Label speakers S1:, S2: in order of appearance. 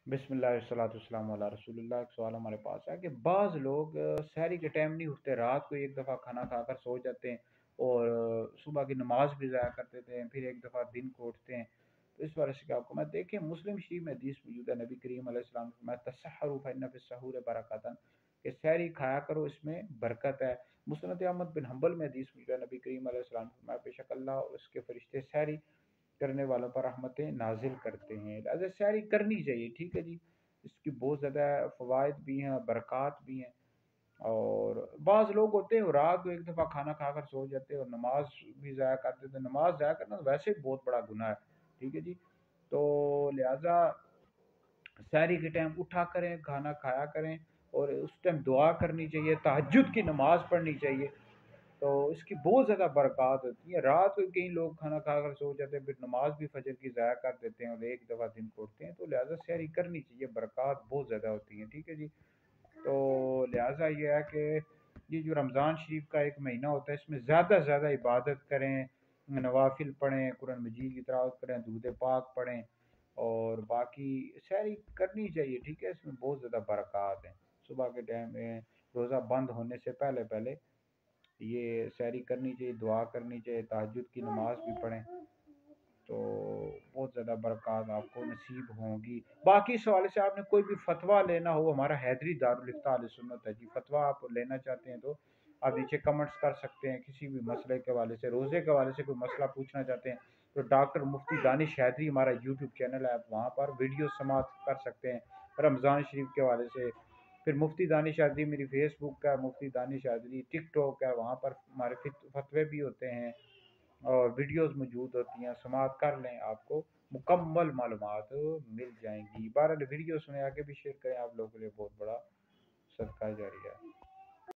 S1: बिस्मिल्लाह वस्सलातु वस्सलामु अला रसूलिल्लाह। एक सवाल हमारे पास है कि बाज़ लोग सहरी के टाइम नहीं उठते, रात को एक दफ़ा खाना खाकर सो जाते हैं और सुबह की नमाज भी ज़ाया कर देते हैं, फिर एक दफ़ा दिन को उठते हैं। तो इस वजह से क्या आपको मैं देखें, मुस्लिम शरीफ में हदीस मौजूद है, नबी करीम अलैहिस्सलाम ने फरमाया तसहरू फ़इन्न फ़िस्सहूरि बरकतन, कि सहरी खाया करो, इसमें बरकत है। मुस्नद अहमद बिन हम्बल में हदीस मौजूद है, नबी करीम अलैहिस्सलाम ने फरमाया बेशक अल्लाह और उसके फरिश्ते सहरी करने वालों पर रहमतें नाजिल करते हैं। लिहाजा सैरी करनी चाहिए, ठीक है जी। इसकी बहुत ज़्यादा फ़वाइद भी हैं, बरक़ात भी हैं। और बाज़ लोग होते हैं वो रात को एक दफ़ा खाना खाकर सो जाते हैं और नमाज भी ज़ाया कर देते हैं। नमाज ज़ाया करना तो वैसे ही बहुत बड़ा गुनाह है, ठीक है जी। तो लिहाजा सैरी के टाइम उठा करें, खाना खाया करें और उस टाइम दुआ करनी चाहिए, तहज्जुद की नमाज़ पढ़नी चाहिए। तो इसकी बहुत ज़्यादा बरक़ात होती है। रात को कई लोग खाना खाकर सो जाते हैं, फिर नमाज भी फजर की ज़ाया कर देते हैं और एक दफ़ा दिन को उठते हैं। तो लिहाजा सहरी करनी चाहिए, बरक़ात बहुत ज़्यादा होती हैं, ठीक है जी। तो लिहाजा ये है कि ये जो रमज़ान शरीफ का एक महीना होता है, इसमें ज़्यादा से ज़्यादा इबादत करें, नवाफिल पढ़ें, कुरान मजीद की तिलावत करें, दुरूद पाक पढ़ें और बाकी सहरी करनी चाहिए, ठीक है। इसमें बहुत ज़्यादा बरक़ात हैं। सुबह के टाइम में रोज़ा बंद होने से पहले पहले ये सहरी करनी चाहिए, दुआ करनी चाहिए, तहज्जुद की नमाज भी पढ़ें, तो बहुत ज़्यादा बरक़ात आपको नसीब होंगी। बाकी इस हवाले से आपने कोई भी फ़तवा लेना हो, हमारा हैदरी दारुल इफ्ता अहले सुन्नत है जी। फ़तवा आप लेना चाहते हैं तो आप नीचे कमेंट्स कर सकते हैं। किसी भी मसले के हवाले से, रोज़े के हवाले से कोई मसला पूछना चाहते हैं तो डॉक्टर मुफ्ती दानिश हैदरी हमारा यूट्यूब चैनल है, आप वहाँ पर वीडियो समाअत कर सकते हैं रमज़ान शरीफ के हवाले से। फिर मुफ्ती दानिश हैदरी मेरी फेसबुक का, मुफ्ती दानिश हैदरी टिकटॉक है, वहाँ पर हमारे फतवे भी होते हैं और वीडियोस मौजूद होती हैं। समाअत कर लें, आपको मुकम्मल मालूमात मिल जाएंगी। बहरहाल वीडियो सुने, आगे भी शेयर करें, आप लोगों के लिए बहुत बड़ा सदका जारी है।